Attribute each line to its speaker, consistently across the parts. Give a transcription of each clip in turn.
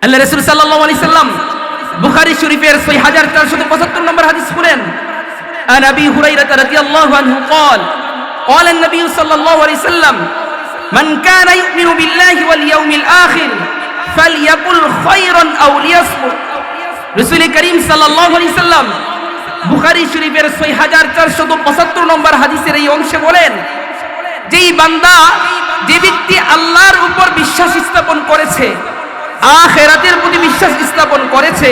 Speaker 1: আল্লাহ রাসূল সাল্লাল্লাহু আলাইহি সাল্লাম বুখারী শরীফের 6475 নম্বর হাদিস বলেন, আন আবি হুরায়রা রাদিয়াল্লাহু আনহু قال قال النبي صلى الله عليه وسلم من كان يؤمن بالله واليوم الآخر فليقل خيرا أو ليصمت। রাসূল করিম সাল্লাল্লাহু আলাইহি সাল্লাম বুখারী শরীফের 6475 নম্বর হাদিসের এই অংশে বলেন, যেই বান্দা যে ব্যক্তি আল্লাহর উপর বিশ্বাস স্থাপন করেছে, আখিরাতের প্রতি বিশ্বাস স্থাপন করেছে,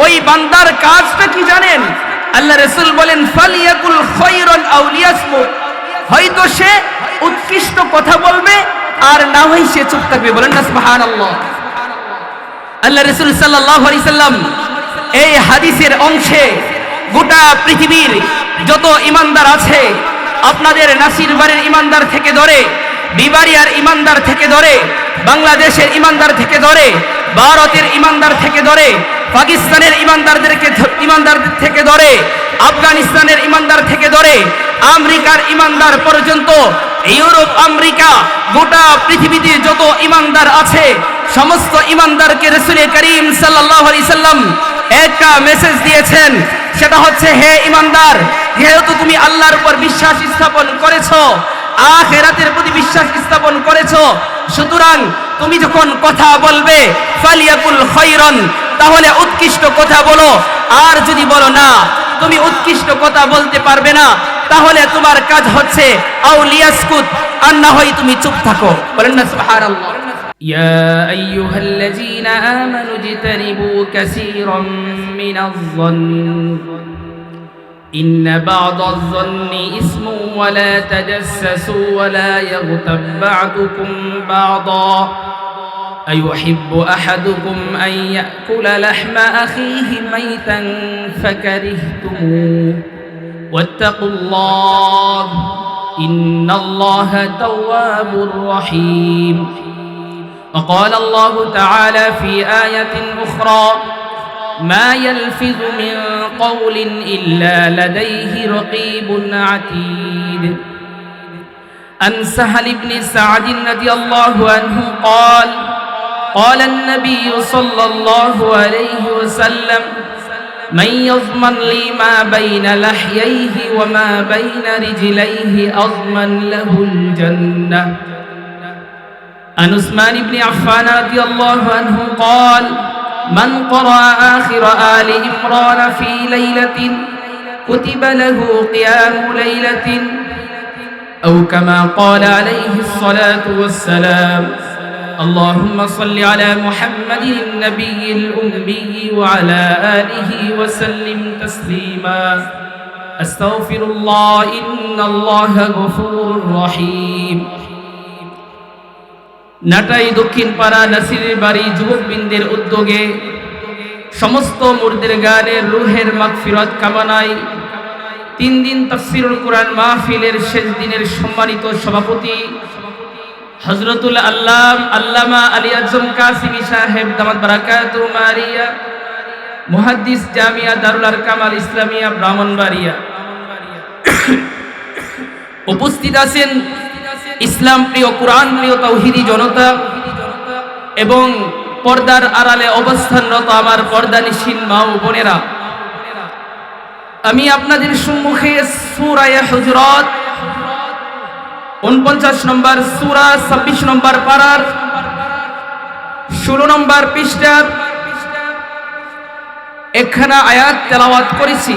Speaker 1: ওই বান্দার কাজটা কি জানেন? আল্লাহ রাসূল বলেন, ফালিয়াকুল খায়রান আও লিয়াসমুত। হয়তো সে উৎকৃষ্ট কথা বলবে আর না হয় সে চুপ থাকবে। বলেন না সুবহানাল্লাহ। আল্লাহ রাসূল সাল্লাল্লাহু আলাইহি সাল্লাম এই হাদিসের অংশে গোটা পৃথিবীর যত ঈমানদার আছে, আপনাদের নাসির বাড়ির ঈমানদার থেকে ধরে, বিবাড়িয়ার ঈমানদার থেকে ধরে, বাংলাদেশের ঈমানদার থেকে ধরে, ভারতের ঈমানদার থেকে ধরে, পাকিস্তানের ঈমানদারদের থেকে ধরে, আফগানিস্তানের ঈমানদার থেকে ধরে, আমেরিকার ঈমানদার পর্যন্ত, ইউরোপ আমেরিকা গোটা পৃথিবীতে যত ঈমানদার আছে, সমস্ত ঈমানদারকে রাসূল করিম সাল্লাল্লাহু আলাইহি সাল্লাম একটা মেসেজ দিয়েছেন। সেটা হচ্ছে, হে ঈমানদার, যেহেতু তুমি আল্লাহর উপর বিশ্বাস স্থাপন করেছো, আখিরাতের প্রতি বিশ্বাস স্থাপন করেছো, সুতরাং তুমি যখন কথা বলবে ফালিয়াকুল খায়রান, তাহলে উৎকৃষ্ট কথা বলো। আর যদি বলো না, তুমি উৎকৃষ্ট কথা বলতে পারবে না, তাহলে তোমার কাজ হচ্ছে আও লিয়াসকুত, আর না হয় তুমি চুপ থাকো। বলেন না সুবহানাল্লাহ। ইয়া আইয়ুহাল্লাযীনা আমানু ইজতানিবু কাসীরাম মিনাজ-যন্ন إن بعض الظن إثم ولا تجسسوا ولا يغتب بعضكم بعضا أيحب أحدكم أن يأكل لحم أخيه ميتا فكرهتموه واتقوا الله إن الله تواب رحيم وقال الله تعالى في آية أخرى ما يلفظ من قول إلا لديه رقيب عتيد عن سهل بن سعد رضي الله عنه قال قال النبي صلى الله عليه وسلم من يضمن لي ما بين لحييه وما بين رجليه أضمن له الجنة عن عثمان بن عفان رضي الله عنه قال من قرأ آخر آل عمران في ليلة كتب له قيام ليلة أو كما قال عليه الصلاة والسلام اللهم صل على محمد النبي الأمي وعلى آله وسلم تسليما أستغفر الله إن الله غفور رحيم। নাটাই দক্ষিণ পাড়া নাসিরের বাড়ি যুবকবৃন্দের উদ্যোগে সমস্ত মুর্দের গানের রুহের মাগফিরাত কামনায় 3 দিন তাফসীরুল কুরআন মাহফিলের শেষ দিনের সম্মানিত সভাপতি হযরতুল আল্লামা আলী আজম কাসিমি সাহেব দামাত বারাকাতু মারিয়া, মুহাদ্দিস জামিয়া দারুল আরকাম আল ইসলামিয়া ব্রাহ্মণবাড়িয়া, উপস্থিত আছেন ইসলাম প্রিয়, কুরআন প্রিয় তাওহীদি জনতা এবং পর্দার আড়ালে অবস্থানরত আমার পর্দানিশীন মা ও বোনেরা। আমি আপনাদের সম্মুখে সূরা হুজুরাত 49 নম্বর সূরা 26 নম্বর পারার 16 নম্বর পৃষ্ঠার একখানা আয়াত তেলাওয়াত করেছি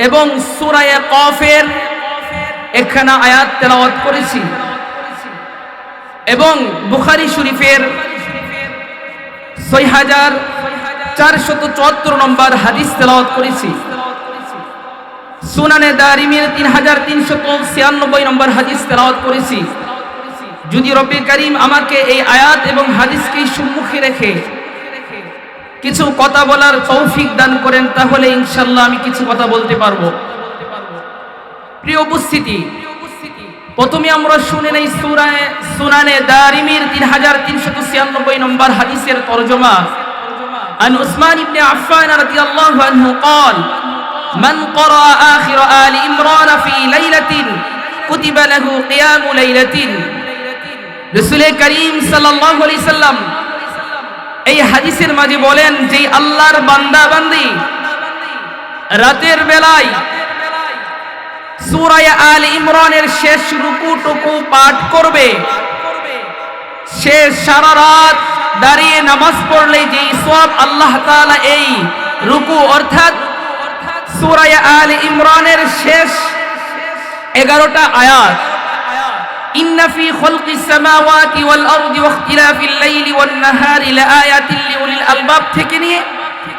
Speaker 1: এবং সূরা কফের একখানা আয়াত তেলাওয়াত করেছি এবং বুখারী শরীফের 6474 নম্বর হাদিস তেলাওয়াত করেছি, সুনানে দারিমির 3396 নম্বর হাদিস তেলাওয়াত করেছি। যদি রব্বে কারীম আমাকে এই আয়াত এবং হাদিসকে সম্মুখে রেখে কিছু কথা বলার তৌফিক দান করেন, তাহলে ইনশাআল্লাহ আমি কিছু কথা বলতে পারবো। প্রিয় উপস্থিতি, প্রথমে আমরা শুনে নেই সুনানে দারিমির 3396 নম্বর হাদিসের তরজমা। আন উসমান ইবনে আফফান রাদিয়াল্লাহু আনহু قال من قرأ آخر آل عمران في ليلة كتب له قيام ليلة। রাসূল করিম সাল্লাল্লাহু আলাইহি সাল্লাম হাদিসের মাঝে বলেন যে আল্লাহর বান্দা বান্দি রাতের বেলায় সূরা আলে ইমরানের শেষ রুকুটুকু পাঠ করবে, সে সারা রাত দাঁড়িয়ে নামাজ পড়লে যেই সওয়াব আল্লাহ তাআলা এই রুকু অর্থাৎ সূরা আলে ইমরানের শেষ 11টা আয়াত ইন্না ফি খালকিস সামাওয়াতি ওয়াল আরদি ওয়াখতিলাফিল লাইলি ওয়ান নাহারি লাআয়াতিন লিউলিল আলবাব থেকে নিয়ে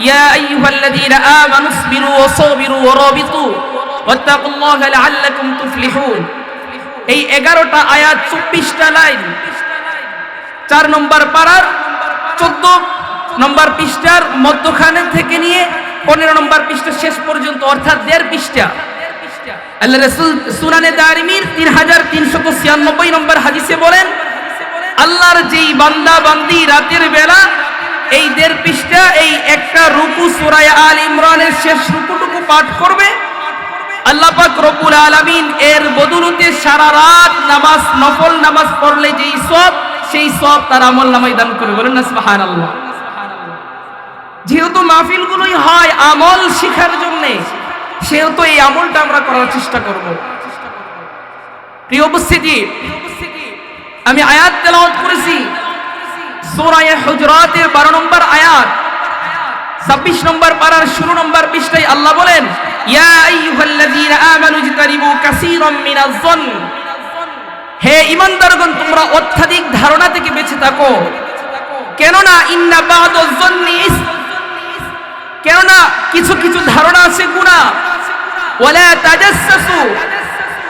Speaker 1: ইয়া আইয়ুহাল্লাযীনা আমানু ইসবিরু ওয়া সাবিরু ওয়া রাবিতু ওয়াত্তাকুল্লাহা লাআল্লাকুম তুফলিহুন। এই 11টা আয়াত 24টা লাইন 4 নম্বর পারার 14 নম্বর পৃষ্ঠার মধ্যখানে থেকে নিয়ে 15 নম্বর পৃষ্ঠার শেষ পর্যন্ত অর্থাৎ 1.5 পৃষ্ঠা। আল্লাহ রাসূল সুনানে দারিমির 3396 নম্বর হাদিসে বলেন আল্লাহর যেই বান্দা বান্দি রাতের বেলা এই 1.5 পৃষ্ঠা এই একটা রুকু সূরা আলে ইমরানের শেষ রুকুটুকু পাঠ করবে, আল্লাহ পাক রব্বুল আলামিন এর বদৌলতে সারা রাত নামাজ নফল নামাজ পড়লে যেই সওয়াব সেই সওয়াব তার আমলনামায় দান করে। বলেন না সুবহানাল্লাহ। যেহেতু মাহফিলগুলোই হয় আমল শেখার জন্য, সেহেতু এই আমলটা আমরা করার চেষ্টা করব। প্রিয় উপস্থিতি, আমি আয়াত তেলাওয়াত করেছি সূরা হুজুরাতের 12 নম্বর আয়াত 26 নম্বর পারার 16 নম্বর পৃষ্ঠায় আল্লাহ বলেন ইয়া আইয়ুহাল্লাযীনা আমানু ইজতানিবু কাসীরাম মিনাজ যন, হে ঈমানদারগণ তোমরা অত্যাধিক ধারণা থেকে বেঁচে থাকো, কেননা ইন্না বা'দাজ যন্নি ইসম, কেননা কিছু কিছু ধারণা আছে গুনাহ। ওয়ালা তাজাসসু,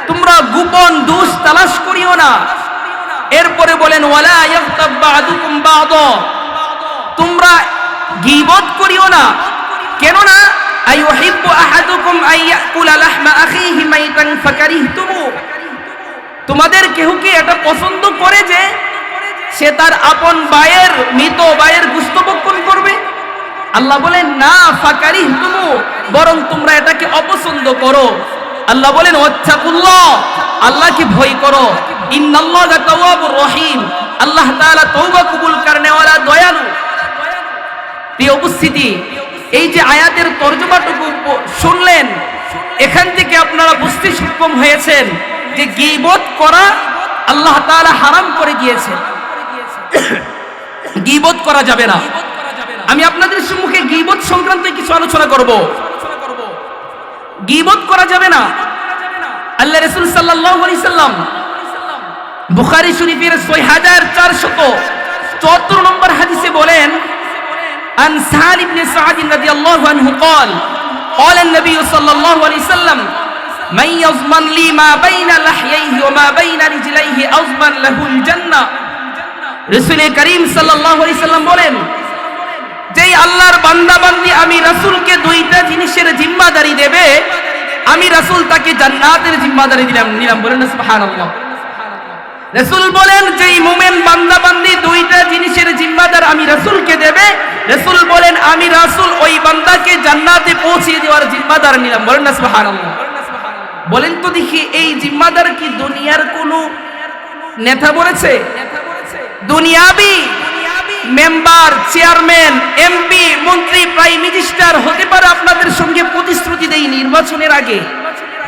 Speaker 1: তোমরা গোপন দোষ তালাশ করিও না। এরপরে বলেন ওয়ালা ইয়াগতাব বা'দুকুম বা'দা, তোমরা গীবত করিও না, কেননা আইয়ুহিব্বু আহাদুকুম আইয়াকুলা লাহমা আখিহি মাইতান ফাকারিহতুমু, তোমাদের কেউ কি এটা পছন্দ করে যে সে তার আপন ভাইয়ের মৃত ভাইয়ের গোশত ভক্ষণ করবে? আল্লাহ বলেন না, ফাকারিহতুমু, বরং তোমরা এটাকে অপছন্দ করো। আল্লাহ বলেন ওয়াত্তাকুল্লাহ, আল্লাহকে ভয় করো, ইন্নাল্লাহা তাওয়াবুর রহিম, আল্লাহ তাআলা তওবা কবুল করনে ওয়ালা দয়ালু। প্রিয় উপস্থিতি, এই যে আয়াতের তরজমাটুকু শুনলেন, এখান থেকে আপনারা বুঝতে সক্ষম হয়েছেন যে গীবত করা আল্লাহ তাআলা হারাম করে দিয়েছেন, গীবত করা যাবে না। আমি আপনাদের সম্মুখে গীবত সংক্রান্ত কিছু আলোচনা করব। গীবত করা যাবে না। আল্লাহ রাসূল সাল্লাল্লাহু আলাইহি সাল্লাম বুখারী শরীফের 6474 নম্বর হাদিসে বলেন আন সাহাল ইবনে সাদ রাদিয়াল্লাহু আনহু قال قال النبي صلى الله عليه وسلم من يضمن لي ما بين لحييه وما بين رجليه اضمن له الجنه। রাসূল করিম সাল্লাল্লাহু আলাইহি সাল্লাম বলেন যেই আল্লাহর বান্দা বান্দি আমি রাসূলকে দুইটা জিনিসের জিম্মাদারি দেবে, আমি রাসূল তাকে জান্নাতের জিম্মাদারি নিলাম। বলেন না সুবহানাল্লাহ। রাসূল বলেন যেই মুমিন বান্দা বান্দি দুইটা জিনিসের জিম্মাদার আমি রাসূলকে দেবে, রাসূল বলেন আমি রাসূল ওই বান্দাকে জান্নাতে পৌঁছে দেওয়ার জিম্মাদার নিলাম। বলেন না সুবহানাল্লাহ। বলেন তো দেখি এই জিম্মাদার কি দুনিয়ার কোনো নেতা বলেছে? দুনিয়াবি মেম্বার, চেয়ারম্যান, এমপি, মন্ত্রী, প্রাইম মিনিস্টার হতে পারে আপনাদের সঙ্গে প্রতিশ্রুতি দেই নির্বাচনের আগে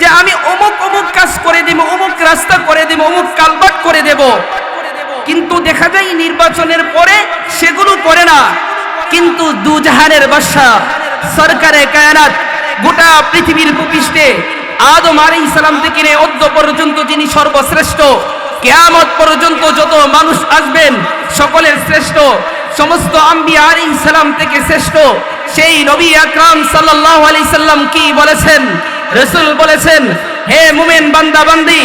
Speaker 1: যে আমি অমুক অমুক কাজ করে দেব, অমুক রাস্তা করে দেব, অমুক কালভার্ট করে দেব, কিন্তু দেখা যায় নির্বাচনের পরে সেগুলো করে না। কিন্তু দুজাহানের বাদশা সরকারে কায়নাত গোটা পৃথিবীর ভূপৃষ্ঠে আদম আলাইহিস সালাম থেকে নিয়ে অদ্য পর্যন্ত যিনি সর্বশ্রেষ্ঠ, কিয়ামত পর্যন্ত যত মানুষ আসবেন সকলের শ্রেষ্ঠ, সমস্ত আম্বিয়া আলাইহিস সালাম থেকে শ্রেষ্ঠ সেই নবী আকরাম সাল্লাল্লাহু আলাইহি সাল্লাম কি বলেছেন? রাসূল বলেছেন হে মুমিন বান্দা বান্দি,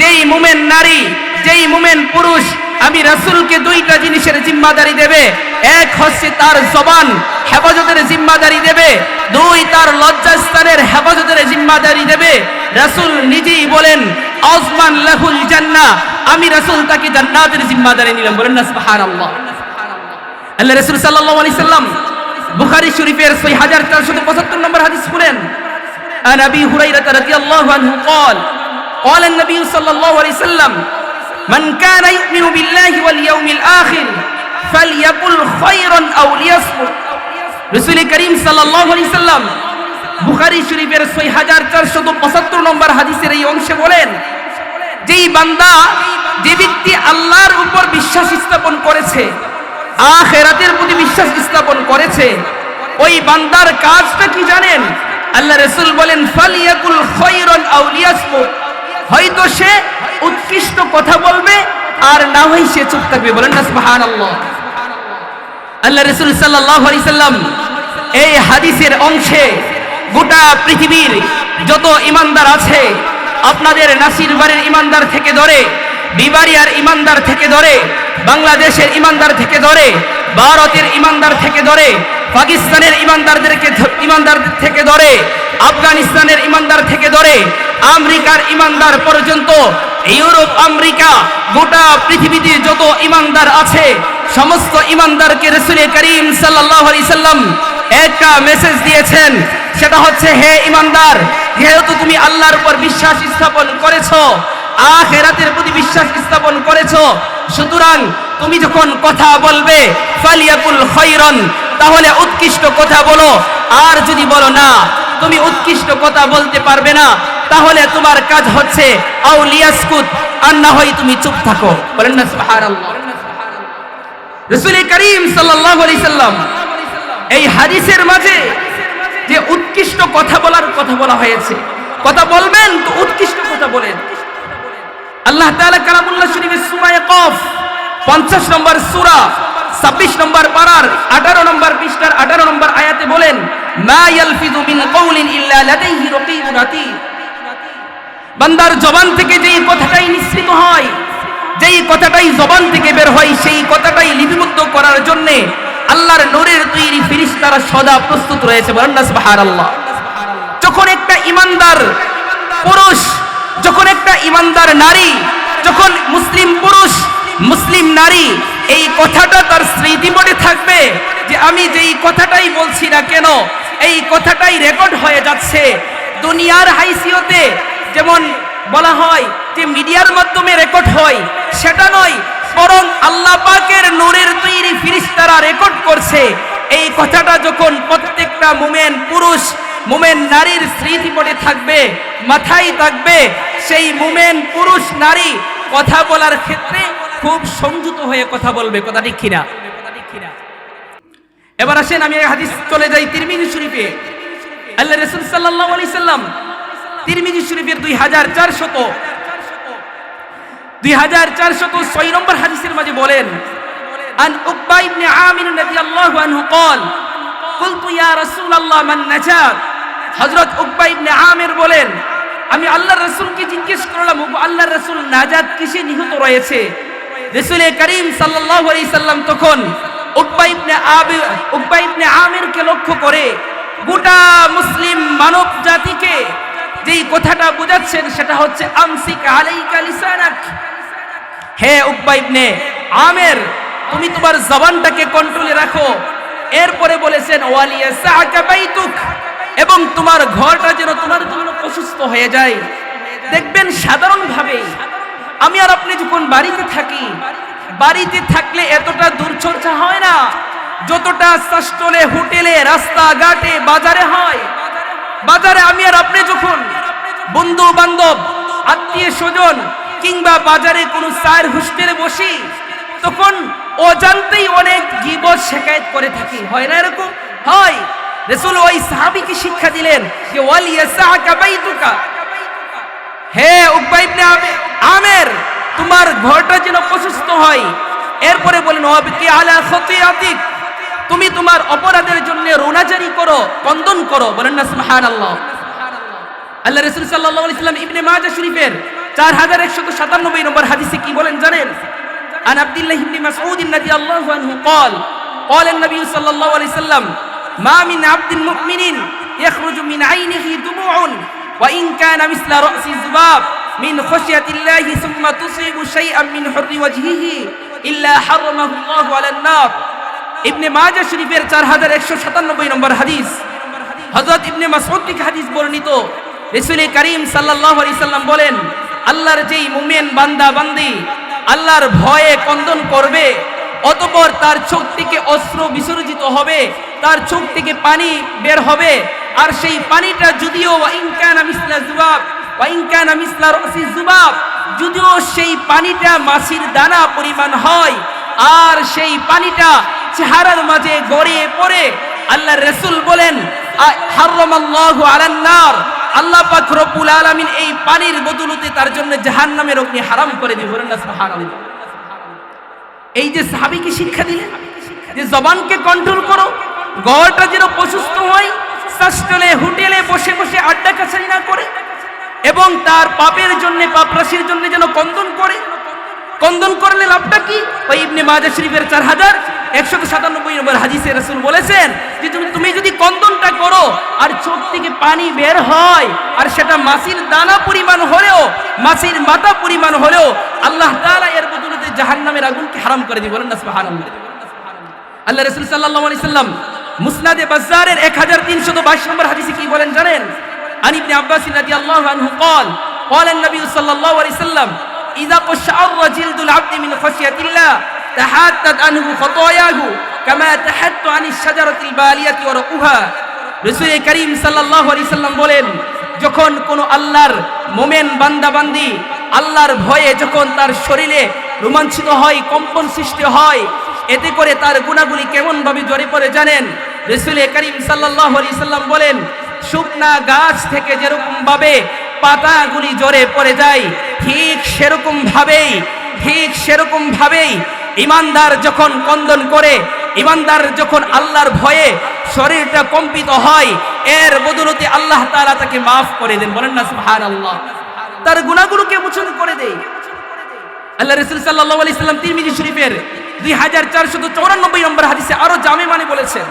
Speaker 1: যেই মুমিন নারী, যেই মুমিন পুরুষ আমি রাসূলকে দুইটা জিনিসের জিম্মাদারি দেবে, এক হচ্ছে তার জবান হেফাজতের জিম্মাদারি দেবে, দুই তার লজ্জাস্থানের হেফাজতের জিম্মাদারি দেবে। রাসূল নিজেই বলেন আজমান লাহুল জান্নাহ, আমি রাসূল তাকে জান্নাতের জিম্মাদারি নিলাম। বলেন না সুবহানাল্লাহ। আল্লাহ রাসূল সাল্লাল্লাহু আলাইহি সাল্লাম বুখারী শরীফের 6475 নম্বর হাদিস শুনেন عن أبي هريرة رضي الله عنه قال قال النبي صلى الله عليه وسلم من كان يؤمن بالله واليوم الآخر فليقل خيرا أو ليصمت রাসূল করিম সাল্লাল্লাহু আলাইহি সাল্লাম বুখারী শরীফের 6475 নম্বর হাদিসের এই অংশে বলেন, যেই বান্দা, যে ব্যক্তি আল্লাহর উপর বিশ্বাস স্থাপন করেছে, আখিরাতের প্রতি বিশ্বাস স্থাপন করেছে, ওই বান্দার কাজটা কি জানেন? আল্লাহ রাসূল বলেন, ফালিয়াকুল খায়রান আও লিয়াসমুত, হয়তো সে উৎকৃষ্ট কথা বলবে আর না হয় সে চুপ থাকবে। বলেন না সুবহানাল্লাহ। আল্লাহ রাসূল সাল্লাল্লাহু আলাইহি সাল্লাম এই হাদিসের অংশে গোটা পৃথিবীর যত ইমানদার আছে, আপনাদের নাসিরবাড়ির ইমানদার থেকে ধরে, বিবারিয়ার ইমানদার থেকে ধরে, বাংলাদেশের ইমানদার থেকে ধরে, ভারতের ইমানদার থেকে ধরে, পাকিস্তানের ইমানদারদের থেকে ধরে, আফগানিস্তানের ইমানদার থেকে ধরে, আমেরিকার ইমানদার পর্যন্ত, ইউরোপ, আমেরিকা, গোটা পৃথিবীতে যত ইমানদার আছে, সমস্ত ইমানদারকে রাসূল করিম সাল্লাল্লাহু আলাইহি সাল্লাম একটা মেসেজ দিয়েছেন। সেটা হচ্ছে, হে ইমানদার, যেহেতু তুমি আল্লাহর উপর বিশ্বাস স্থাপন করেছো, আখিরাতের প্রতি বিশ্বাস স্থাপন করেছো, সুতরাং তুমি যখন কথা বলবে ফালিয়াকুল খায়রান, তাহলে উৎকৃষ্ট কথা বলো। আর যদি বলো না, তুমি উৎকৃষ্ট কথা বলতে পারবে না, তাহলে তোমার কাজ হচ্ছে আও লিয়াসকুত, আর না হয় তুমি চুপ থাকো। বলেন না সুবহানাল্লাহ। রাসূল করিম সাল্লাল্লাহু আলাইহি সাল্লাম এই হাদিসের মাঝে যে উৎকৃষ্ট কথা বলার কথা বলা হয়েছে, কথা বলবেন তো উৎকৃষ্ট কথা বলেন। আল্লাহ তাআলা কালামুল্লাহ শরীফের সূরা কফ 50 নম্বর সূরা 26 নম্বর পারার 18 নম্বর পৃষ্ঠার 18 নম্বর আয়াতে বলেন, মা ইয়ালফিযু মিন কাওলিন ইল্লা লাদাইহি রাকীবুন আতীদ। বান্দার জবান থেকে যেই কথাটাই নিঃসৃত হয়, যেই কথাটাই জবান থেকে বের হয়, সেই কথাটাই লিপিবদ্ধ করার জন্য আল্লাহর নূরের তৈরি ফেরেশতারা সদা প্রস্তুত রয়েছে। বলেন না সুবহানাল্লাহ। যখন একটা ইমানদার পুরুষ, যখন একটা ইমানদার নারী, যখন মুসলিম পুরুষ, মুসলিম নারী এই কথাটা তার স্মৃতিপটে থাকবে যে আমি যেই কথাটাই বলছি না কেন, এই কথাটাই রেকর্ড হয়ে যাচ্ছে। দুনিয়ার হাইসিয়তে যেমন বলা হয় যে মিডিয়ার মাধ্যমে রেকর্ড হয়, সেটা নয়, বরং আল্লাহ পাকের নূরের তৈরি ফেরেশতারা রেকর্ড করছে। এই কথাটা যখন প্রত্যেকটা মুমিন পুরুষ, মুমিন নারীর স্মৃতিপটে থাকবে, মাথায় থাকবে, সেই মুমিন পুরুষ নারী কথা বলার ক্ষেত্রে খুব সংযত হয়ে কথা বলবে। কথা ঠিক কিনা? এবার আসেন আমি হাদিস চলে যাই তিরমিজি শরীফে। আল্লাহ রাসূল সাল্লাল্লাহু আলাইহি সাল্লাম তিরমিজি শরীফের 2406 নম্বর হাদিসের মাঝে বলেন, আন উকবা ইবনে আমির রাদিয়াল্লাহু আনহু قال قلت يا رسول الله من نجات। হযরত উকবা ইবনে আমির বলেন, আমি আল্লাহর রাসূলকে জিজ্ঞেস করলাম, আল্লাহর রাসূল, নাজাত কিসে নিহত রয়েছে? রাসূল করিম সাল্লাল্লাহু আলাইহি সাল্লাম তখন উকবা ইবনে আমিরকে লক্ষ্য করে গোটা মুসলিম মানব জাতিকে যেই কথাটা বোঝাচ্ছেন, সেটা হচ্ছে আমসিক আলাইকা লিসানাক। হে উকবা ইবনে আমির, তুমি তোমার জবানটাকে কন্ট্রোলে রাখো। এরপরে বলেছেন, ওয়ালিয়াসাকা বাইতুক, এবং তোমার ঘরটা যেন তোমার জন্য প্রশস্ত হয়ে যায়। দেখবেন সাধারণভাবে আমি আর আপনি যখন বাড়িতে থাকি, বাড়িতে থাকলে এতটা দূরচর্চা হয় না যতটা স্টলে, হোটেলে, রাস্তাঘাটে, বাজারে হয়। বাজারে আমি আর আপনি যখন বন্ধু বান্ধব, আত্মীয় স্বজন কিংবা বাজারে কোনো চায়ের হোস্টেলে বসি, তখন অজান্তেই অনেক গীবত শিকায়ত করে থাকি, হয় না? এরকম হয়। রাসূল ওই সাহাবীকে শিক্ষা দিলেন যে ওয়ালিয়াসাকা বাইতুকা, হে উকবা ইবনে আমির, তোমার ঘরটা যেন প্রশস্ত হয়। এরপরে বলেন, ওয়াবকি আলা খাতিয়াতিক, তুমি তোমার অপরাধের জন্য রোনাজারি করো, কন্দন করো। বলেন না সুবহানাল্লাহ। আল্লাহ রাসূল সাল্লাল্লাহু আলাইহি সাল্লাম ইবনে মাজাহ শরীফের 4197 নম্বর হাদিসে কি বলেন জানেন? আন আব্দুল্লাহ ইবনে মাসউদ রাদিয়াল্লাহু আনহু قال قال النبي صلى الله عليه وسلم ما من عبد مؤمن يخرج من عينه دموع وإن كان مثل رأس الذباب من خشية الله ثم تصيب شيئا من حر وجهه إلا حرمه الله على النار। ইবনে মাজাহ শরীফের 4197 নম্বর হাদিস, হযরত ইবনে মাসউদ থেকে হাদিস বর্ণিত। রাসূল করিম সাল্লাল্লাহু আলাইহি সাল্লাম বলেন, আল্লাহর যেই মুমিন বান্দা বান্দি আল্লাহর ভয়ে কন্দন করবে, অতঃপর তার চোখ থেকে অস্ত্র বিসর্জিত হবে, তার চোখ থেকে পানি বের হবে। আর সেই পানিটা যদিও যদিও সেই পানিটা মাছির দানা পরিমাণ হয়, আর সেই পানিটা চেহারার মাঝে গড়িয়ে পড়ে, আল্লাহ রাসূল বলেন হারামাল্লাহু আলান নার, আল্লাহ পাক রব্বুল আলামিন এই পানির বদৌলতে তার জন্য জাহান্নামের অগ্নি হারাম করে দিবেন। বলেন না সুবহানাল্লাহ। এই যে সাহাবীকে শিক্ষা দিলেন যে জবানকে কন্ট্রোল করো, গলাটা যেন প্রশস্ত হয়, শ্বাসটলে হোটেলে বসে বসে আড্ডা কাছারি না করে, এবং তার পাপের জন্য, পাপরাশির জন্য যেন কন্দন করে। কন্দন করলে লাভটা কি? ওই ইবনে মাজাহ শরীফের 4197 নম্বর হাদিসে রাসূল বলেছেন যে তুমি যদি কন্দনটা করো আর চোখ থেকে পানি বের হয়, আর সেটা মাছির দানা পরিমাণ হলেও, মাছির মাথা পরিমাণ হলেও, আল্লাহ তাআলা এর বদলে জাহান্নামের আগুনকে হারাম করে দিবেন। বলেন না সুবহানাল্লাহ। আল্লাহ রাসূল সাল্লাল্লাহু আলাইহি সাল্লাম মুসনাদে বাজ্জারের 1322 নম্বর হাদিসে কি বলেন জানেন? আন ইবনে আব্বাস রাদিয়াল্লাহু আনহু قال قال النبي صلى الله عليه وسلم إذا قشعر جلد العبد من خشية الله تحاتت عنه خطاياه كما تحت عن الشجرة البالية ورقها। রাসূল করিম সাল্লাল্লাহু আলাইহি সাল্লাম বলেন, যখন কোন আল্লাহর মুমিন বান্দা বান্দি আল্লাহর ভয়ে যখন তার শরীরে রোমাঞ্চিত হয়, কম্পন সৃষ্টি হয়, এতে করে তার গুনাহগুলি কেমন ভাবে ঝরে পড়ে জানেন? রাসূল করিম সাল্লাল্লাহু আলাইহি সাল্লাম বলেন, শুকনা গাছ থেকে যেরকম ভাবে পাতাগুলি ঝরে পড়ে যায়, ঠিক সেরকম ভাবেই ইমানদার যখন কন্দন করে, ইমানদার যখন আল্লাহর ভয়ে শরীরটা কম্পিত হয়, এর বদৌলতে আল্লাহ তাআলা তাকে মাফ করে দেন। বলেন না সুবহানাল্লাহ। তার গুনাহগুলোকে মোচন করে দেয়। আল্লাহ রাসূল সাল্লাল্লাহু আলাইহি সাল্লাম তিরমিজি শরীফের 2494 নম্বর হাদিসে আরো জামে মানে বলেছেন,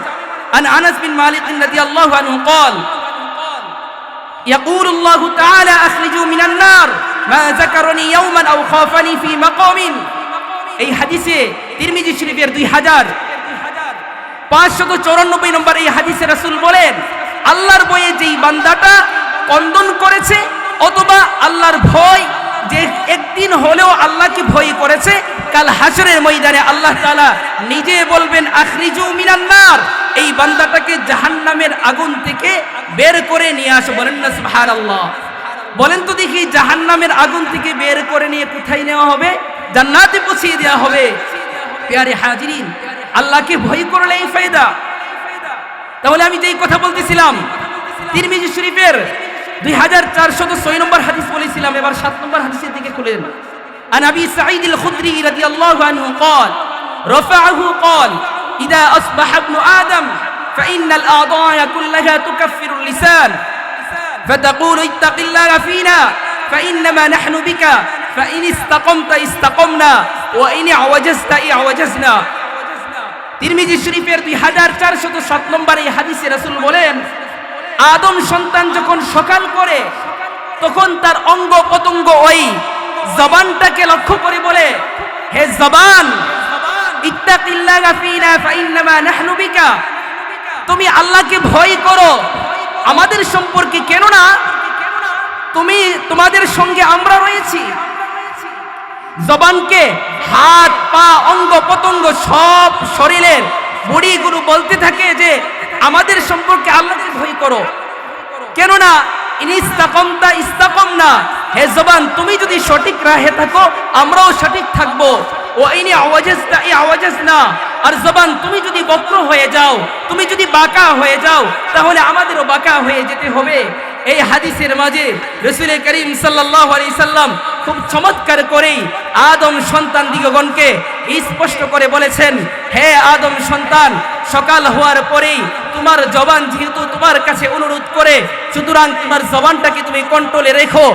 Speaker 1: আন আনাস বিন মালিক রাদিয়াল্লাহু আনহু قال يقول الله تعالى اخرجوا من النار ما ذكرني يوما او خافني في مقام। এই হাদিসে তিরমিজি শরীফের 2594 নম্বর এই হাদিসে রাসূল বলেন, আল্লাহর ভয়ে যেই বান্দাটা কন্দন করেছে, অথবা আল্লাহর ভয় যে একদিন হলেও আল্লাহকে ভয় করেছে, কাল হাসরের ময়দানে আল্লাহ তাআলা নিজে বলবেন আখরিজু মিনান নার, এই বান্দাটাকে জাহান্নামের আগুন থেকে বের করে নিয়ে আসো। বলেন না সুবহানাল্লাহ। বলেন তো দেখি, জাহান্নামের আগুন থেকে বের করে নিয়ে কোথায় নেওয়া হবে? জান্নাতে পৌঁছিয়ে দেওয়া হবে। প্রিয় হাজিরিন, আল্লাহকে ভয় করলে এই ফায়দা। তাহলে আমি যেই কথা বলতেছিলাম, তিরমিজি শরীফের 2406 নম্বর হাদিস বলেছিলাম, এবার 7 নম্বর হাদিসের দিকে খুলেন। আন আবি সাঈদ আল খুদরি রাদিয়াল্লাহু আনহু قال رفعه قال إذا أصبح ابن آدم فإن الأعضاء كلها تكفر اللسان فتقول اتق الله فينا فإنما نحن بك فإن استقمت استقمنا وإن اعوجزت اعوجزنا। তিরমিজি শরীফের 2407 নম্বর এই হাদিসে রাসূল বলেন, আদম সন্তান যখন সকাল করে, তখন তার অঙ্গ পতঙ্গ ওই জবানটাকে লক্ষ্য করে বলে, হে জবান, ইত্তাকিল্লাহা ফীনা ফাইন্নামা নাহনু বিকা, তুমি আল্লাহকে ভয় করো আমাদের সম্পর্কে, কেননা তোমাদের সঙ্গে আমরা রয়েছি। জবানকে হাত পা অঙ্গ পতঙ্গ সব শরীরের বডিগুলো বলতে থাকে যে আমাদের সম্পর্কে আল্লাহকে ভয় করো, কেননা ইনিস্তাকামতা ইস্তাকামনা, হে জবান তুমি যদি সঠিক রাহে থাকো আমরাও সঠিক থাকবো। ও ইনি আওয়াজনা আওয়াজনা, আর জবান তুমি যদি বক্র হয়ে যাও, তুমি যদি বাঁকা হয়ে যাও, তাহলে আমাদেরও বাঁকা হয়ে যেতে হবে। এই হাদিসের মাঝে রাসূল করিম সাল্লাল্লাহু আলাইহি সাল্লাম খুব চমৎকার করেই আদম সন্তান দিগগণকে স্পষ্ট করে বলেছেন, হে আদম সন্তান, সকাল হওয়ার পরেই তোমার জবান যেহেতু তোমার কাছে অনুরোধ করে, সুতরাং তোমার জবানটাকে তুমি কন্ট্রোলে রেখো,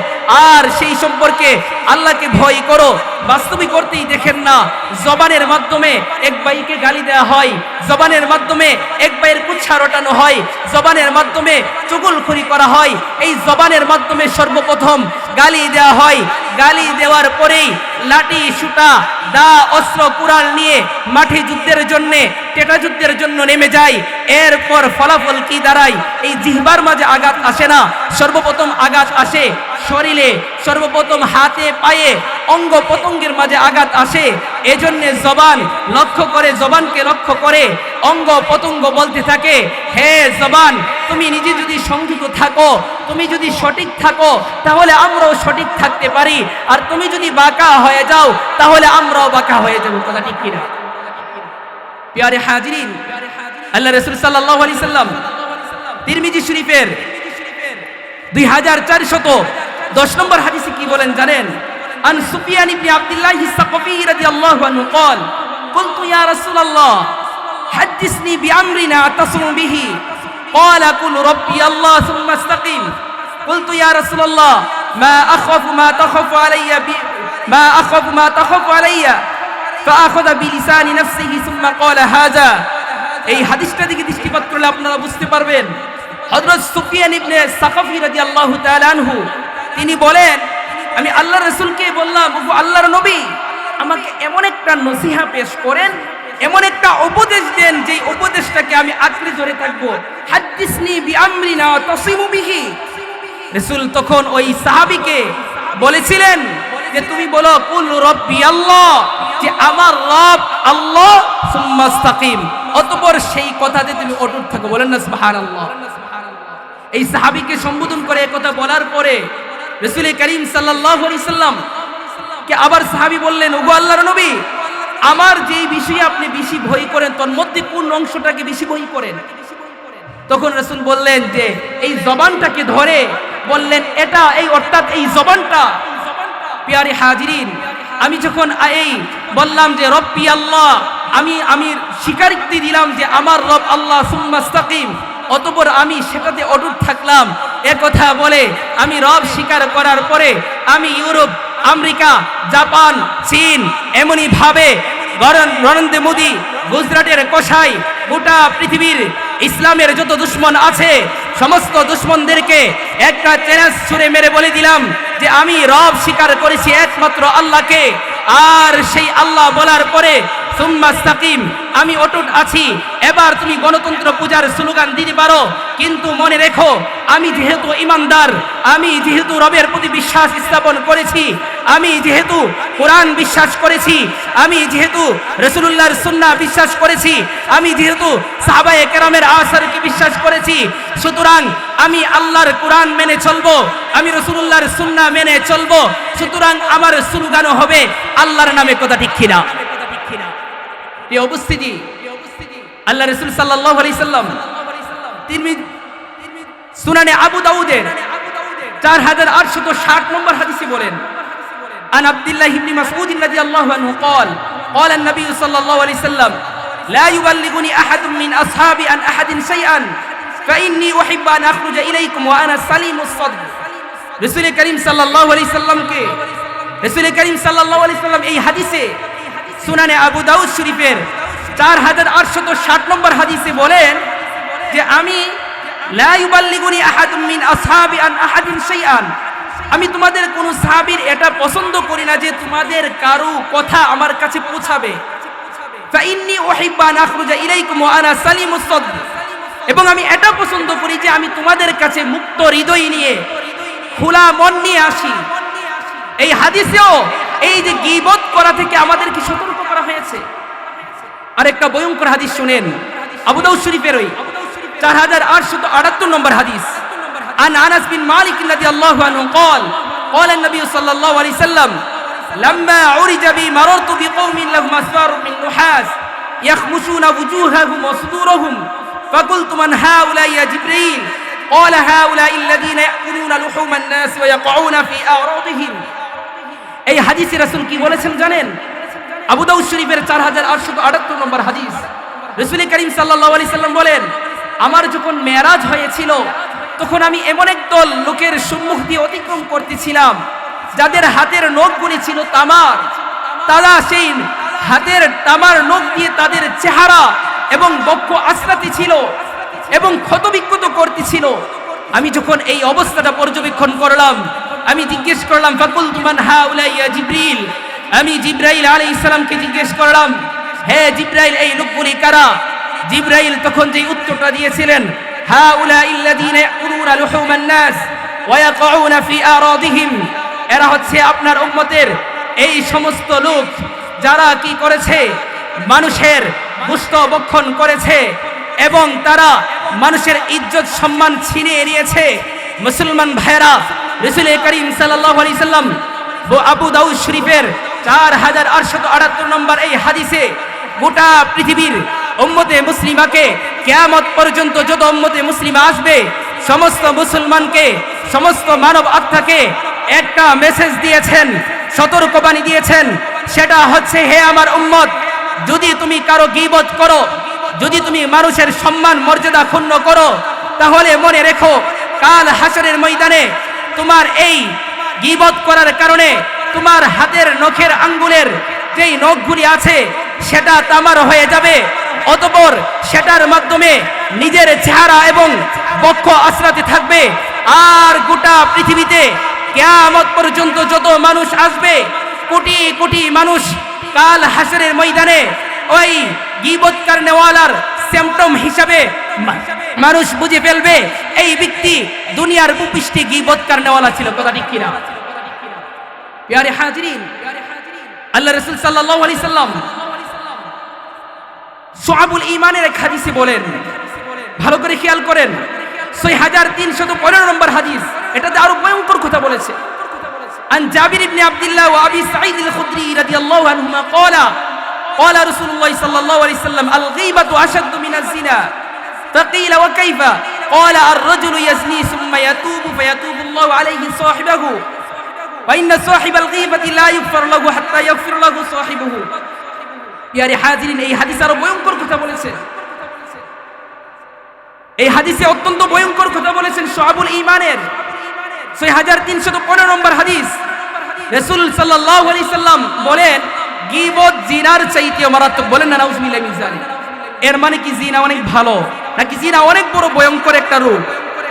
Speaker 1: আর সেই সম্পর্কে আল্লাহকে ভয় করো। বাস্তবিক করতেই দেখেন না, জবানের মাধ্যমে এক ভাইকে গালি দেওয়া হয়, জবানের মাধ্যমে এক ভাইয়ের কুচ্ছা রটানো হয়, জবানের মাধ্যমে চুগলখড়ি করা হয়। এই জবানের মাধ্যমে সর্বপ্রথম গালি দেওয়া হয়, গালি দেওয়ার পরেই লাঠি সুতা দা অস্ত্র কুড়াল নিয়ে মাঠে যুদ্ধের জন্য, টেটা যুদ্ধের জন্য নেমে যায়। এরপর ফলাফল কি দাঁড়ায়? এই জিহ্বার মাঝে আঘাত আসে না, সর্বপ্রথম আঘাত আসে শরীরে সর্বপ্রথম হাতে পায়ে অঙ্গ প্রত্যঙ্গের মাঝে আঘাত আসে। এজন্য জবান লক্ষ্য করে, জবানকে লক্ষ্য করে অঙ্গ প্রত্যঙ্গ বলতে থাকে, হে জবান, তুমি নিজে যদি সংযত থাকো, তুমি যদি সঠিক থাকো, তাহলে আমরাও সঠিক থাকতে পারি, আর তুমি যদি বাঁকা হয়ে যাও তাহলে আমরাও বাঁকা হয়ে যাবো। কথা ঠিক কিনা? প্রিয় হাজিরিন, আল্লাহ রাসূল সাল্লাল্লাহু আলাইহি সাল্লাম তিরমিজি শরীফের 2410 নম্বর হাদিসে কি বলেন জানেন? আন সুফিয়ান ইবনে আব্দুল্লাহ আস-সাকফি রাদিয়াল্লাহু আনহু قال قلت يا رسول الله حدثني بأمرنا أعتصم به قال قل ربي الله ثم استقم قلت يا رسول الله ما أخاف ما تخاف علي ما أخاف ما تخاف علي فأخذ بلسان نفسه ثم قال هذا। এই হাদিসটা দিকে দৃষ্টিপাত করলে আপনারা বুঝতে পারবেন হযরত সুফিয়ান ইবনে সাকফি রাদিয়াল্লাহু তাআলা আনহু তিনি বলেন, আমি আল্লাহর রাসূলকে বললাম, ওগো আল্লাহর নবী, আমাকে এমন একটা নসিহা পেশ করেন, এমন একটা উপদেশ দেন যেই উপদেশটাকে আমি আঁকড়ে ধরে থাকবো। হাদিসনি বিআমরিনা তাসিমু বিহি। রাসূল তখন ওই সাহাবীকে বলেছিলেন যে তুমি বলো কুল রব্বি আল্লাহ, যে আমার রব আল্লাহ, সুম্মা ইসতাকিম, অতঃপর সেই কথাতে তুমি অটুট থাকো। বলেন না সুবহানাল্লাহ। এই সাহাবীকে সম্বোধন করে একথা বলার পরে রাসূল করিম সাল্লাল্লাহু আলাইহি সাল্লাম কে আবার সাহাবী বললেন, ওগো আল্লাহর নবী, আমার যেই বিষয়ে আপনি বেশি ভয় করেন তার মধ্যে কোন অংশটাকে বেশি ভয় করেন? তখন রাসূল বললেন যে এই জবানটাকে ধরে বললেন, এটা এই অর্থাৎ এই জবানটা। প্রিয় হাজিরিন, আমি যখন এই বললাম যে রব্বি আল্লাহ, আমি স্বীকারোক্তি দিলাম যে আমার রব আল্লাহ, সুম্মা ইসতাকিম, অতঃপর আমি সেটাতে অটুট থাকলাম। একথা বলে আমি রব স্বীকার করার পরে আমি ইউরোপ, আমেরিকা, জাপান, চীন, এমনই ভাবে নরেন্দ্র মোদী, গুজরাটের কসাই, গোটা পৃথিবীর ইসলামের যত দুশ্মন আছে সমস্ত দুশ্মনদেরকে একটা চ্যালেঞ্জ ছুড়ে মেরে বলে দিলাম যে আমি রব স্বীকার করেছি একমাত্র আল্লাহকে। আর সেই আল্লাহ বলার পরে সুম্মা ইসতাকিম, আমি অটুট আছি। এবার তুমি গণতন্ত্র পূজার স্লোগান দিতে পারো, কিন্তু মনে রেখো আমি যেহেতু ইমানদার, আমি যেহেতু রবের প্রতি বিশ্বাস স্থাপন করেছি, আমি যেহেতু কোরআন বিশ্বাস করেছি, আমি যেহেতু রাসূলুল্লাহর সুন্নাহ বিশ্বাস করেছি, আমি যেহেতু সাহাবায়ে কেরামের আসারকে বিশ্বাস করেছি, সুতরাং আমি আল্লাহর কোরআন মেনে চলবো, আমি রাসূলুল্লাহর সুন্নাহ মেনে চলবো। সুতরাং আমার স্লোগানও হবে আল্লাহর নামে। কথা ঠিক কিনা? এই উপস্থিতি আল্লাহ রাসূল সাল্লাল্লাহু আলাইহি সাল্লাম তিরমিজি সুনানে আবু দাউদের 4860 নম্বর হাদিসে বলেন, আন আব্দুল্লাহ ইবনে মাসউদ রাদিয়াল্লাহু আনহু قال قال النبي صلى الله عليه وسلم لا يبلغني احد من اصحابي عن احد شيئا فاني احب ان اخرج اليكم وانا سليم الصدر। রাসূল করিম সাল্লাল্লাহু আলাইহি সাল্লামকে রাসূল করিম সাল্লাল্লাহু আলাইহি সাল্লাম এই হাদিসে সুনানে আবু দাউদ শরীফের 4860 নম্বর হাদিসে বলেন যে আমি লা ইউবাল্লিগুনি আহাদুম মিন আসহাবি আন আহাদিন শাইআন, আমি তোমাদের কোন সাহাবীর এটা পছন্দ করি না যে তোমাদের কারো কথা আমার কাছে পৌঁছাবে। ফাইন্নী উহিব্বু আন আখরুজা ইলাইকুম ওয়া আনা সালিমুস সাদর, এবং আমি এটা পছন্দ করি যে আমি তোমাদের কাছে মুক্ত হৃদয় নিয়ে, খোলা মন নিয়ে আসি। এই হাদিসেও এই যে গীবত করা থেকে আমাদেরকে সতর্ক করা হয়েছে। আরেকটা ভয়ঙ্কর হাদিস শুনেন, আবু দাউদ শরীফের ওই 4878 নম্বর হাদিস, আন আনাস বিন মালিক রাদিয়াল্লাহু আনহু قال قال النبي صلى الله عليه وسلم لما عرج بي مررت بقوم لهم اسوار من نحاس يخمشون وجوههم وصدورهم فقلت من هؤلاء يا جبريل قال هؤلاء الذين يأكلون لحوم الناس ويقعون في أعراضهم। এই হাদিসে রাসূল কি বলেছেন জানেন? আবু দাউদ শরীফের 4878 নম্বর হাদিস, রাসূল করিম সাল্লাল্লাহু আলাইহি সাল্লাম বলেন, আমার যখন মেরাজ হয়েছিল তখন আমি এমন একদল লোকের সম্মুখ দিয়ে অতিক্রম করতেছিলাম যাদের হাতের নখগুলি ছিল তামার। তারা সেই হাতের তামার নখ দিয়ে তাদের চেহারা এবং বক্ষ আঁচড়াতে ছিল এবং ক্ষতবিক্ষত করতেছিল। আমি যখন এই অবস্থাটা পর্যবেক্ষণ করলাম, আমি জিজ্ঞেস করলাম, ফাকুলতু মান হাউলা ইয়া জিবরিল, আমি জিবরাইল আলাইহিস সালামকে জিজ্ঞেস করলাম, হে জিবরাইল, এই লোকগুলি কারা? জিবরাইল তখন যে উত্তরটা দিয়েছিলেন, হাউলা ইল্লাযীনা ইয়াকুলুনা লুহুমান নাস, ওয়া ইয়াকুনা ফি আরাদিহিম, এরা হচ্ছে আপনার উম্মতের এই সমস্ত লোক যারা কি করেছে, মানুষের গোশত ভক্ষণ করেছে এবং তারা মানুষের ইজ্জত সম্মান ছিনিয়ে নিয়েছে। মুসলমান ভাইরা, রাসূল করিম সাল্লাল্লাহু আলাইহি সাল্লাম আবু দাউদ শরীফের 4878 নম্বর এই হাদিসে গোটা পৃথিবীর উম্মতে মুসলিমাকে কিয়ামত পর্যন্ত যত উম্মতে মুসলিমা আসবে সমস্ত মুসলমানকে, সমস্ত মানব আত্মাকে একটা মেসেজ দিয়েছেন, সতর্কবাণী দিয়েছেন। সেটা হচ্ছে, হে আমার উম্মত, যদি তুমি কারো গীবত করো, যদি তুমি মানুষের সম্মান মর্যাদা ক্ষুণ্ণ করো, তাহলে মনে রেখো কাল হাসরের ময়দানে তোমার এই গীবত করার কারণে তোমার হাতের নখের আঙ্গুলের যেই নখগুলি আছে সেটা তামার হয়ে যাবে। অতঃপর সেটার মাধ্যমে নিজের চেহারা এবং বক্ষ আশ্রাতে থাকবে। আর গোটা পৃথিবীতে কিয়ামত পর্যন্ত যত মানুষ আসবে, কোটি কোটি মানুষ কাল হাসরের ময়দানে ওই গীবত করনেওয়ালার সিম্পটম হিসাবে মানুষ বুঝে ফেলবে এই ব্যক্তি দুনিয়ার ভূপৃষ্ঠে গীবত করনেওয়ালা ছিল। কথা ঠিক কিনা? প্যারে হাজিরিন, আল্লাহ রাসূল সাল্লাল্লাহু আলাইহি সাল্লাম শুআবুল ঈমানের এক হাদিসে বলেন, ভালো করে খেয়াল করেন, 6315 নম্বর হাদিস, এটাতে আরো ভয়ঙ্কর কথা বলেছে। عن جابر بن عبد الله وابي سعيد الخدري رضي الله عنهما قال رسول الله صلى الله عليه وسلم الغيبة أشد من الزنا فقيل وكيف قال الرجل يزني ثم يتوب فيتوب الله عليه صاحبه وإن صاحب الغيبة لا يغفر له حتى يغفر له صاحبه। প্রিয় হাজিরিন, এই হাদিসে আরো ভয়ঙ্কর কথা বলেছেন। এই হাদিসে অত্যন্ত ভয়ঙ্কর কথা বলেছেন শুআবুল ঈমানের 6315 নম্বর হাদিস। রাসূল সাল্লাল্লাহু আলাইহি সাল্লাম বলেন, গীবত জিনার চাইতে মারাত্মক। বলেন না নাউজুবিল্লাহি মিন যালিক। এর মানে কি জিনা অনেক ভালো নাকি জিনা অনেক বড় ভয়ঙ্কর একটা রূপ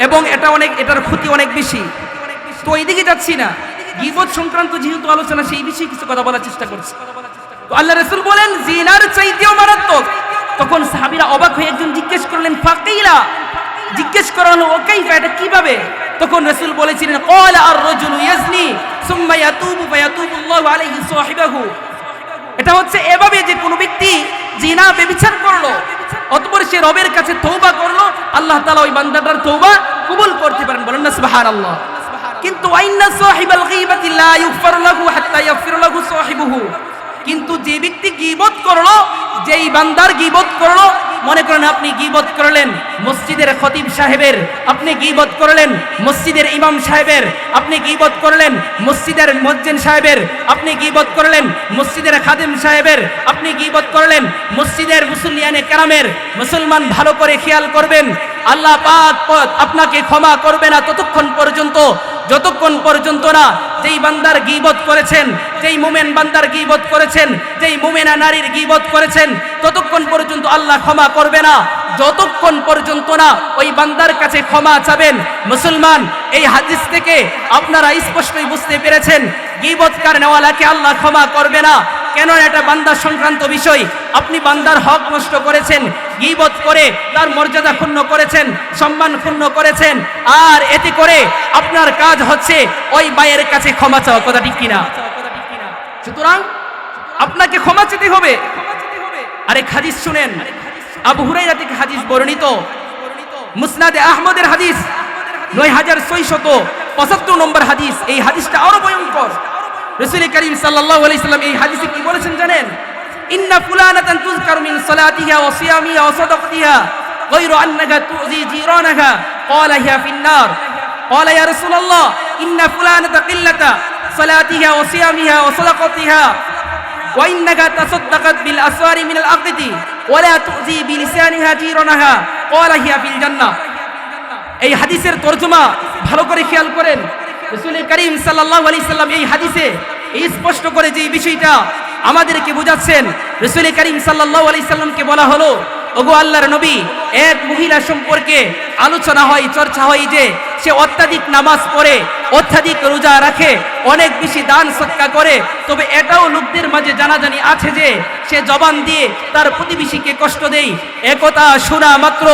Speaker 1: এবং এটার ক্ষতি অনেক বেশি? তো এইদিকে যাচ্ছি না, গীবত সংক্রান্ত যেহেতু আলোচনা, সেই বিষয়ে কিছু কথা বলার চেষ্টা করছি। তো আল্লাহ রাসূল বলেন জিনার চাইতেও মারাত্মক। তখন সাহাবীরা অবাক হয়ে একজন জিজ্ঞেস করলেন, ফাকিলা, জিজ্ঞেস করা হলো, ও কাইফা, এটা কিভাবে? তখন রাসূল বলেছিলেন, ক্বালা আর-রাজুলু ইয়াজনি সুম্মা ইয়াতুবু ফায়াতুবুল্লাহু আলাইহি সাহিবাহু। এটা হচ্ছে এভাবে যে কোনো ব্যক্তি জিনা ব্যভিচার করলো, অতঃপর সে রবের কাছে তওবা করলো, আল্লাহ তাআলা ওই বান্দাটার তওবা কবুল করতে পারেন। বলেন না সুবহানাল্লাহ। কিন্তু ওয়াইন্না সাহিবাল গীবাতি লা ইগফারু লাহু হাত্তা ইয়াগফির লাহু সাহিবুহু। কিন্তু যে ব্যক্তি গীবত করলো, যেই বান্দার গীবত করলো, মনে করেন আপনি গীবত করলেন মসজিদের খতিব সাহেবের, আপনি গীবত করলেন মসজিদের ইমাম সাহেবের, আপনি গীবত করলেন মসজিদের মুয়াজ্জিন সাহেবের, আপনি গীবত করলেন মসজিদের খাদেম সাহেবের, আপনি গীবত করলেন মসজিদের মুসল্লিয়ানে কেরামের। মুসলমান ভালো করে খেয়াল করবেন, আল্লাহ পাক আপনাকে ক্ষমা করবে না যতক্ষণ পর্যন্ত না যেই বান্দার গীবত করেছেন, যেই মুমিন বান্দার গীবত করেছেন, যেই মুমিনা নারীর গীবত করেছেন, ততক্ষণ পর্যন্ত আল্লাহ ক্ষমা করবে না, যতক্ষণ পর্যন্ত না ওই বান্দার কাছে ক্ষমা চাবেন। মুসলমান, এই হাদিস থেকে আপনারা স্পষ্টই বুঝতে পেরেছেন গীবত করনেওয়ালাকে আল্লাহ ক্ষমা করবে না। কেন? এটা বান্দা সংক্রান্ত বিষয়। আপনি বান্দার হক নষ্ট করেছেন, গীবত করে তার মর্যাদা ক্ষুণ্ণ করেছেন, সম্মান ক্ষুণ্ণ করেছেন, আর এতে করে আপনার কাজ হচ্ছে ওই ভাইয়ের কাছে ক্ষমা চাওয়া। কথা ঠিক কিনা? সুতরাং আপনাকে ক্ষমা চেতে হবে। আরেক হাদিস শুনেন, আবু হুরায়রা থেকে হাদিস বর্ণিত, মুসনাদে আহমদের হাদিস 9675 নম্বর হাদিস। এই হাদিসটা আরো ভয়ঙ্কর। রাসূল করিম সাল্লাল্লাহু আলাইহি সাল্লাম এই হাদিসে কি বলেছেন জানেন? ইন্না ফুলানাতান তুযকারু মিন সালাতিহা ওয়া সিয়ামিহা ওয়া সাদাকাতিহা গায়রু আন্নাহা তুযি জিরানাহা ক্বালা হিয়া ফিন-নার। ক্বালা ইয়া রাসূলুল্লাহ ইন্না ফুলানাতা কিল্লাতা সালাতিহা ওয়া সিয়ামিহা ওয়া সাদাকাতিহা ওয়া ইন্নাহা তাসাদ্দাকাত বিল আসওয়ারি মিনাল আকিদি ওয়া লা তুযি বিলিসানিহা জিরানাহা ক্বালা হিয়া ফিল জান্নাহ। এই হাদিসের তরজমা ভালো করে খেয়াল করেন। রাসূল করিম সাল্লাল্লাহু আলাইহি সাল্লাম এই হাদিসে স্পষ্ট করে যে বিষয়টা আমাদেরকে বোঝাচ্ছেন, রাসূল করিম সাল্লাল্লাহু আলাইহি সাল্লামকে বলা হলো ওগো আল্লাহর নবী, এক মহিলা সম্পর্কে আলোচনা হয়, চর্চা হয় যে সে অত্যাধিক নামাজ পড়ে, অত্যাধিক রোজা রাখে, অনেক বেশি দান সদকা করে, তবে এটাও লোকদের মাঝে জানাজানি আছে যে সে জবান দিয়ে তার প্রতিবেশীকে কষ্ট দেয়। একথা শোনা মাত্র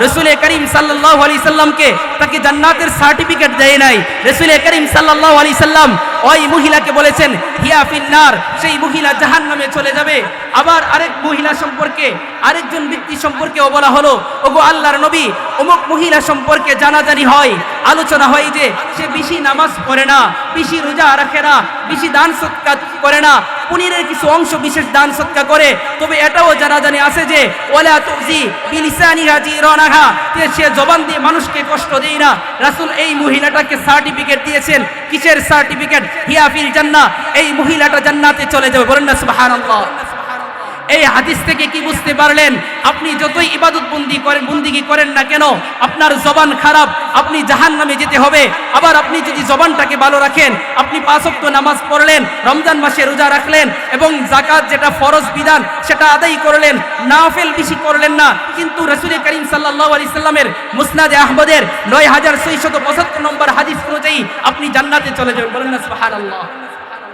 Speaker 1: রাসূল করিম সাল্লাল্লাহু আলাইহি সাল্লামকে তাকে জান্নাতের সার্টিফিকেট দেয় নাই। রাসূল করিম সাল্লাল্লাহু আলাইহি সাল্লাম ওই মহিলাকে বলেছেন হিয়া ফিন্নার, সেই মহিলা জাহান্নামে চলে যাবে। আবার আরেক মহিলা সম্পর্কে, আরেকজন ব্যক্তি সম্পর্কেও বলা হলো, ওগো আল্লাহর নবী, অমুক মহিলা সম্পর্কে জানাজানি হয়, আলোচনা হয় যে সে বেশি নামাজ পড়ে না, বেশি রোজা রাখে না, বেশি দান সদকা করে না, পনিরের কিছু অংশ বিশেষ দান সদকা করে, তবে এটাও জানাজানি আছে যে ওয়ালা তুজি বিলিসানিহা জিরানাহা, সে জবান দিয়ে মানুষকে কষ্ট দেয় না। রাসূল এই মহিলাটাকে সার্টিফিকেট দিয়েছেন। কিসের সার্টিফিকেট? হিয়া ফিল জান্নাহ, এই মহিলাটা জান্নাতে চলে যাবে। বলেন না সুবহানাল্লাহ। এই হাদিস থেকে কি বুঝতে পারলেন? আপনি যতই ইবাদত বন্দিগি করেন না কেন, আপনার জবান খারাপ, আপনি জাহান্নামে যেতে হবে। আবার আপনি যদি জবানটাকে ভালো রাখেন, আপনি 5 ওয়াক্ত নামাজ পড়লেন, রমজান মাসে রোজা রাখলেন, এবং যাকাত যেটা ফরজ বিধান সেটা আদায় করলেন, নাফিল বেশি করলেন না, কিন্তু রাসূল করিম সাল্লাল্লাহু আলাইহি সাল্লামের মুসনাদে আহমদের 9675 নম্বর হাদিস অনুযায়ী আপনি জান্নাতে চলে যাবেন। বলেন না সুবহানাল্লাহ।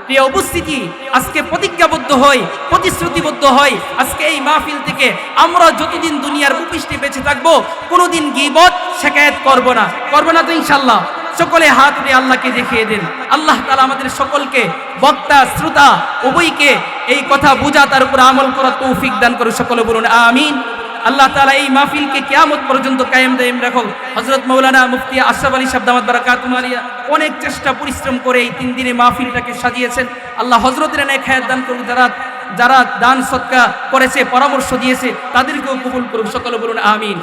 Speaker 1: প্রিয় উপস্থিতি, আজকে প্রতিজ্ঞাবদ্ধ হই, প্রতিশ্রুতিবদ্ধ হই, আজকে এই মাহফিল থেকে আমরা যতদিন দুনিয়ার ভূপৃষ্ঠে বেঁচে থাকবো কোনোদিন গীবত শিকায়াত করব না তো ইনশাআল্লাহ। সকলে হাত উঠে আল্লাহকে দেখিয়ে দিন। আল্লাহ তাআলা আমাদের সকলকে, বক্তা শ্রোতা উভয়কে এই কথা বুঝা তার উপর আমল করার তৌফিক দান করুন। সকলে বলুন আমিন। আল্লাহ তাআলা এই মাহফিলকে কিয়ামত পর্যন্ত কায়েম দায়েম রাখুন। হযরত মাওলানা মুফতি আশরাফ আলী সাহেব দামাত বারাকাতুহু আলিয়া অনেক চেষ্টা পরিশ্রম করে এই 3 দিনে মাহফিলটাকে সাজিয়েছেন। আল্লাহ হযরতের নেক হায়াত দান করুন। যারা দান সদকা করেছে, পরামর্শ দিয়েছে, তাদেরকেও কবুল করুন। সকলে বলুন আমিন।